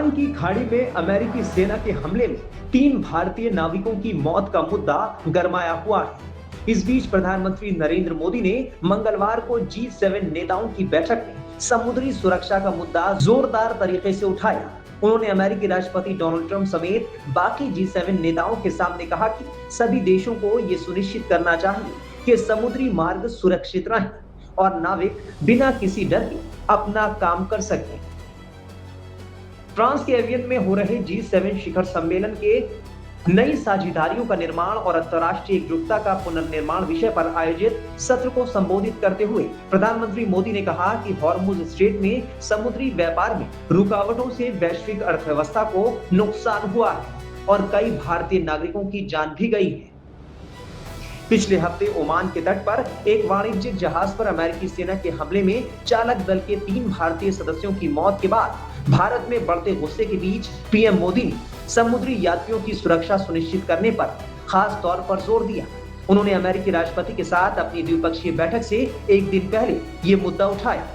Oman की खाड़ी में अमेरिकी सेना के हमले में 3 भारतीय नाविकों की मौत का मुद्दा गरमाया हुआ है। इस बीच प्रधानमंत्री नरेंद्र मोदी ने मंगलवार को G7 नेताओं की बैठक में समुद्री सुरक्षा का मुद्दा जोरदार तरीके से उठाया। उन्होंने अमेरिकी राष्ट्रपति डोनाल्ड ट्रंप समेत बाकी G7 नेताओं के सामने कहा कि सभी देशों को ये सुनिश्चित करना चाहिए कि समुद्री मार्ग सुरक्षित रहें और नाविक बिना किसी डर के अपना काम कर सकें। फ्रांस के एवियन में हो रहे G7 शिखर सम्मेलन के नई साझेदारियों का निर्माण और अंतर्राष्ट्रीय एकजुटता का पुनर्निर्माण विषय पर आयोजित सत्र को संबोधित करते हुए प्रधानमंत्री मोदी ने कहा कि हॉर्मुज स्ट्रेट में समुद्री व्यापार में रुकावटों से वैश्विक अर्थव्यवस्था को नुकसान हुआ है और कई भारतीय नागरिकों की जान भी गई है। पिछले हफ्ते ओमान के तट पर एक वाणिज्यिक जहाज पर अमेरिकी सेना के हमले में चालक दल के 3 भारतीय सदस्यों की मौत के बाद भारत में बढ़ते गुस्से के बीच पीएम मोदी ने समुद्री यात्रियों की सुरक्षा सुनिश्चित करने पर खास तौर पर जोर दिया। उन्होंने अमेरिकी राष्ट्रपति के साथ अपनी द्विपक्षीय बैठक से एक दिन पहले ये मुद्दा उठाया।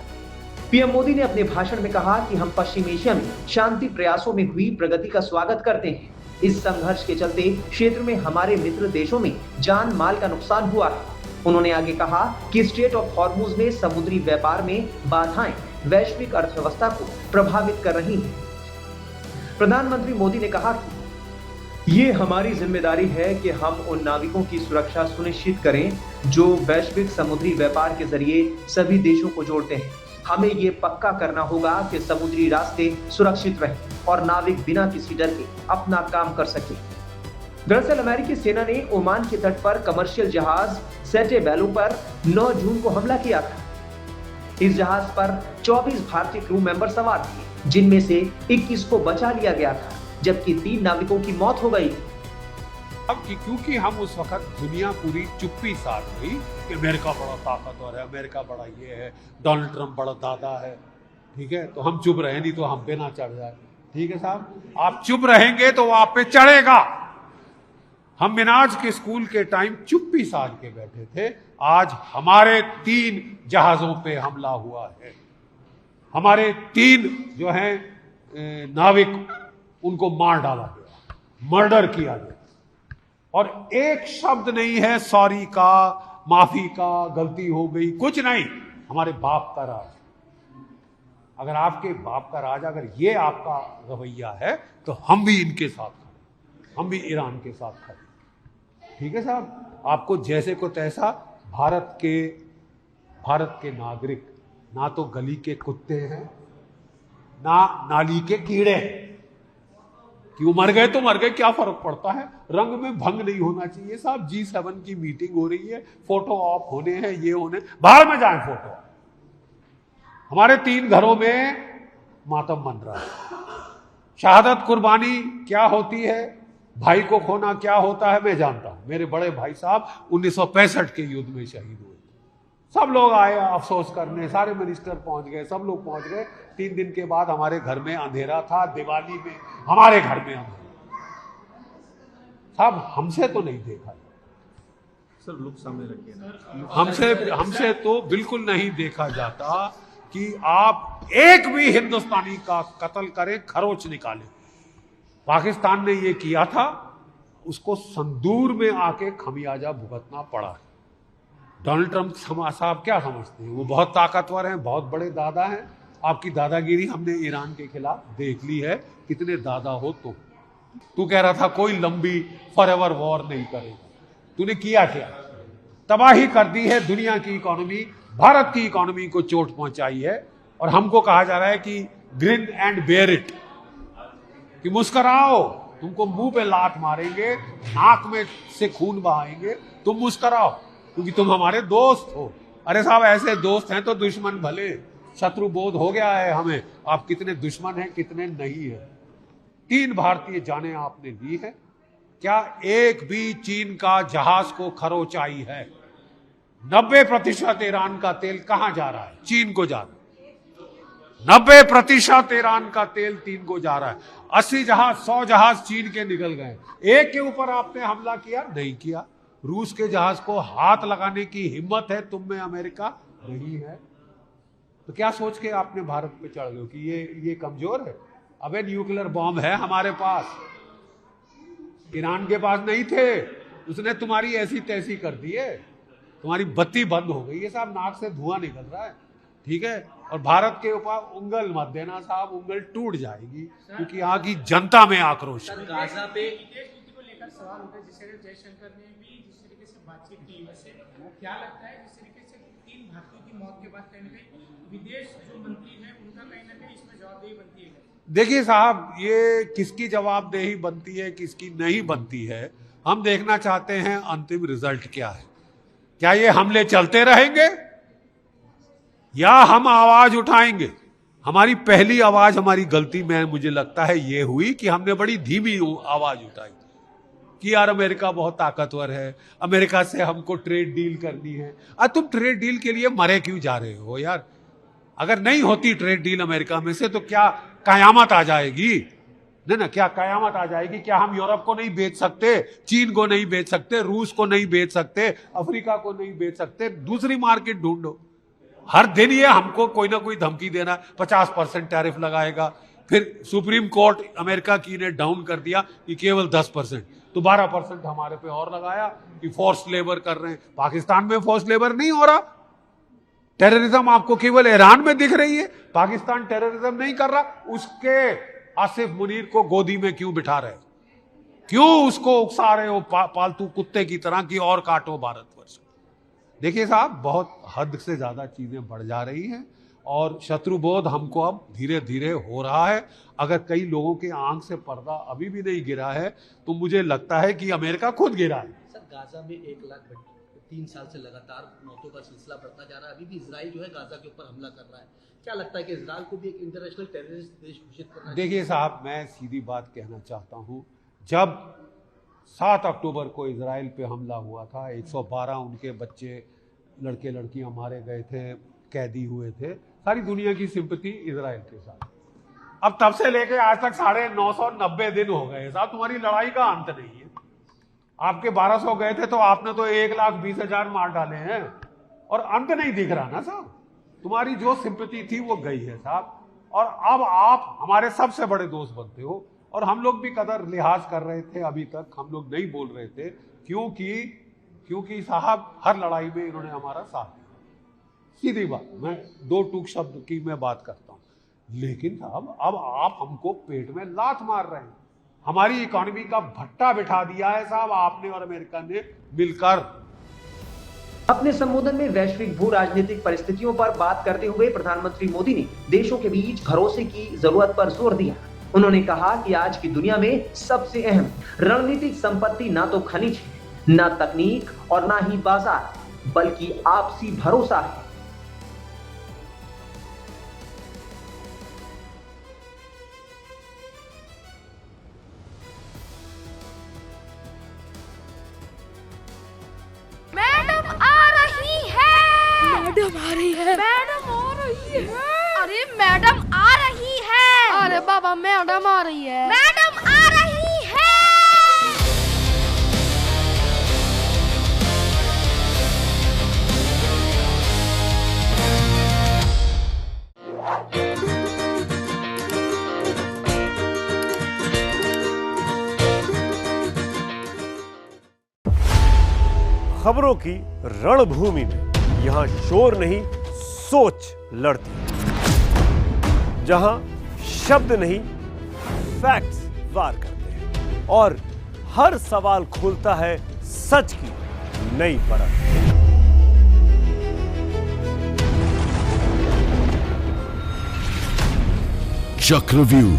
पीएम मोदी ने अपने भाषण में कहा कि हम पश्चिम एशिया में शांति प्रयासों में हुई प्रगति का स्वागत करते हैं। इस संघर्ष के चलते क्षेत्र में हमारे मित्र देशों में जान माल का नुकसान हुआ है। उन्होंने आगे कहा कि स्ट्रेट ऑफ हॉर्मुज में समुद्री व्यापार में बाधाएं वैश्विक अर्थव्यवस्था को प्रभावित कर रही हैं। प्रधानमंत्री मोदी ने कहा कि ये हमारी जिम्मेदारी है कि हम उन नाविकों की सुरक्षा सुनिश्चित करें जो वैश्विक समुद्री व्यापार के जरिए सभी देशों को जोड़ते हैं। हमें ये पक्का करना होगा कि समुद्री रास्ते सुरक्षित रहें और नाविक बिना किसी डर के अपना काम कर सके। दरअसल अमेरिकी सेना ने ओमान के तट पर कमर्शियल जहाज सेंटेबेलो पर 9 जून को हमला किया था। इस जहाज पर 24 भारतीय क्रू मेंबर सवार थे, जिनमें से 21 को बचा लिया गया था, जबकि 3 नाविकों की मौत हो गई। अब क्योंकि हम उस वक्त दुनिया पूरी चुप्पी साध गई कि अमेरिका बड़ा ताकतवर है, अमेरिका बड़ा ये है, डोनाल्ड ट्रंप बड़ा दादा है, ठीक है, तो हम चुप रहे, नहीं तो हम पे ना चढ़ जाए। ठीक है साहब, आप चुप रहेंगे तो वो आप पे चढ़ेगा। हम मिनाज के स्कूल के टाइम चुप्पी साध के बैठे थे, आज हमारे 3 जहाजों पे हमला हुआ है। हमारे 3 जो हैं नाविक, उनको मार डाला गया, मर्डर किया गया, और एक शब्द नहीं है सॉरी का, माफी का, गलती हो गई, कुछ नहीं। हमारे बाप का राज, अगर आपके बाप का राज, अगर ये आपका रवैया है तो हम भी इनके साथ खड़े, हम भी ईरान के साथ खड़े। ठीक है साहब, आपको जैसे को तैसा भारत के नागरिक ना तो गली के कुत्ते हैं ना नाली के कीड़े हैं। क्यों मर गए तो मर गए, क्या फर्क पड़ता है। रंग में भंग नहीं होना चाहिए साहब। G7 की मीटिंग हो रही है, फोटो ऑफ होने हैं, ये होने, बाहर में जाएं फोटो। हमारे 3 घरों में मातम बन रहा है। शहादत कुर्बानी क्या होती है, भाई को खोना क्या होता है, मैं जानता हूं। मेरे बड़े भाई साहब 1965 के युद्ध में शहीद हुए। सब लोग आए अफसोस करने, सारे मिनिस्टर पहुंच गए, सब लोग पहुंच गए। 3 दिन के बाद हमारे घर में अंधेरा था, दिवाली में हमारे घर में अंधेरा। साहब हमसे तो नहीं देखा सर, लोग सामने रखिए। हमसे तो बिल्कुल नहीं देखा जाता कि आप एक भी हिंदुस्तानी का कत्ल करें, खरोच निकालें। पाकिस्तान ने ये किया था, उसको संदूर में आके खमियाजा भुगतना पड़ा है। डोनाल्ड ट्रंप साहब क्या समझते हैं, वो बहुत ताकतवर हैं, बहुत बड़े दादा हैं। आपकी दादागिरी हमने ईरान के खिलाफ देख ली है, कितने दादा हो तो। तू कह रहा था कोई लंबी फॉरएवर वॉर नहीं करेगा, तूने किया क्या? तबाही कर दी है दुनिया की इकोनॉमी, भारत की इकोनॉमी को चोट पहुंचाई है। और हमको कहा जा रहा है कि ग्रिन एंड बेयर इट, कि मुस्कुराओ, तुमको मुंह पे लात मारेंगे, नाक में से खून बहाएंगे, तुम मुस्कुराओ क्योंकि तुम हमारे दोस्त हो। अरे साहब, ऐसे दोस्त हैं तो दुश्मन भले, शत्रु बोध हो गया है हमें, आप कितने दुश्मन हैं कितने नहीं है। 3 भारतीय जानें आपने ली है, क्या एक भी चीन का जहाज को खरोच आई है? 90% ईरान का तेल कहां जा रहा है? चीन को जा रहा है। 90% ईरान का तेल चीन को जा रहा है। 80 जहाज 100 जहाज चीन के निकल गए। एक के ऊपर आपने हमला किया नहीं किया। रूस के जहाज को हाथ लगाने की हिम्मत है तुम में, अमेरिका नहीं है। तो क्या सोच के आपने भारत पे चढ़ गए कि ये कमजोर है? अबे न्यूक्लियर बॉम्ब है हमारे पास, ईरान के पास नहीं थे, उसने तुम्हारी ऐसी तैसी कर दी है, तुम्हारी बत्ती बंद हो गई है साहब, नाक से धुआं निकल रहा है, ठीक है। और भारत के ऊपर उंगल मत देना साहब, उंगल टूट जाएगी, क्योंकि यहाँ की जनता में आक्रोश है। गाजा पे विदेश नीति को लेकर सवाल उठे, जिस तरह जयशंकर ने भी जिस तरीके से बातचीत की, वैसे क्या लगता है जिस तरीके से 3 भारतीयों की मौत के बाद कहीं ना कहीं विदेश जो मंत्री है उनका कहीं ना कहीं इसमें जवाबदेही बनती है? देखिए साहब, ये किसकी जवाबदेही बनती है किसकी नहीं बनती है, हम देखना चाहते हैं अंतिम रिजल्ट क्या है। क्या ये हमले चलते रहेंगे या हम आवाज उठाएंगे? हमारी पहली आवाज, हमारी गलती में मुझे लगता है ये हुई कि हमने बड़ी धीमी आवाज उठाई कि यार अमेरिका बहुत ताकतवर है, अमेरिका से हमको ट्रेड डील करनी है। अब तुम ट्रेड डील के लिए मरे क्यों जा रहे हो यार? अगर नहीं होती ट्रेड डील अमेरिका में से तो क्या कयामत आ जाएगी? नहीं ना, क्या कयामत आ जाएगी? क्या हम यूरोप को नहीं बेच सकते, चीन को नहीं बेच सकते, रूस को नहीं बेच सकते, अफ्रीका को नहीं बेच सकते? दूसरी मार्केट ढूंढो। हर दिन ये हमको कोई ना कोई धमकी देना, 50% टैरिफ लगाएगा, फिर सुप्रीम कोर्ट अमेरिका की ने डाउन कर दिया कि केवल 10%, तो 12% हमारे पे और लगाया कि फोर्स लेबर कर रहे हैं। पाकिस्तान में फोर्स लेबर नहीं हो रहा, टेररिज्म आपको केवल ईरान में दिख रही है, पाकिस्तान टेररिज्म नहीं कर रहा। उसके आसिफ मुनीर को गोदी में क्यों बिठा रहे, क्यों उसको उकसा रहे हो पालतू कुत्ते की तरह कि और काटो भारतवर्ष? देखिए साहब, बहुत हद से ज्यादा चीजें बढ़ जा रही हैं और शत्रुबोध हमको अब धीरे धीरे हो रहा है। अगर कई लोगों के आंख से पर्दा अभी भी नहीं गिरा है तो मुझे लगता है कि अमेरिका खुद गिरा है। सर, गाजा में 1 लाख 3 साल से लगातार मौतों का सिलसिला बढ़ता जा रहा है। अभी भी इजराइल जो है गाजा के ऊपर हमला कर रहा है। क्या लगता है कि इजराइल को भी एक इंटरनेशनल टेररिस्ट देश घोषित करना चाहिए? देखिए साहब, मैं सीधी बात कहना चाहता हूं, जब 7 अक्टूबर को इजराइल पे हमला हुआ था, 112 उनके बच्चे लड़के लड़कियां मारे गए थे, कैदी हुए थे, सारी दुनिया की सिंपैथी इजराइल के साथ। अब तब से लेके आज तक 990 दिन हो गए साहब, तुम्हारी लड़ाई का अंत नहीं है। आपके 1200 गए थे तो आपने तो 1,20,000 मार डाले हैं और अंत नहीं दिख रहा ना साहब। तुम्हारी जो सिंपैथी थी वो गई है साहब, और अब आप हमारे सबसे बड़े दोस्त बनते हो। और हम लोग भी कदर लिहाज कर रहे थे, अभी तक हम लोग नहीं बोल रहे थे, क्योंकि साहब हर लड़ाई में इन्होंने हमारा साथ दिया। सीधी बात, मैं 2 टूक शब्द की मैं बात करता हूं, लेकिन साहब अब आप हमको पेट में लात मार रहे हैं। हमारी इकोनॉमी का भट्टा बिठा दिया है साहब आपने और अमेरिका ने मिलकर। अपने संबोधन में वैश्विक भू राजनीतिक परिस्थितियों पर बात करते हुए प्रधानमंत्री मोदी ने देशों के बीच भरोसे की जरूरत पर जोर दिया। उन्होंने कहा कि आज की दुनिया में सबसे अहम रणनीतिक संपत्ति ना तो खनिज है, ना तकनीक और ना ही बाजार, बल्कि आपसी भरोसा है। मैडम आ रही है। मैडम आ रही है। मैडम आ रही है। अरे मैडम आ रही है। अरे बाबा, मैडम आ रही है। मैडम आ रही है। खबरों की रणभूमि में यहां शोर नहीं, सोच लड़ती है। जहां शब्द नहीं, फैक्ट्स वार करते हैं और हर सवाल खोलता है सच की नई परत। चक्रव्यूह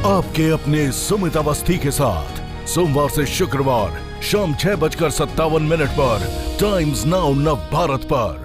आपके अपने सुमित अवस्थी के साथ सोमवार से शुक्रवार शाम 6:57 पर टाइम्स नाउ नव भारत पर।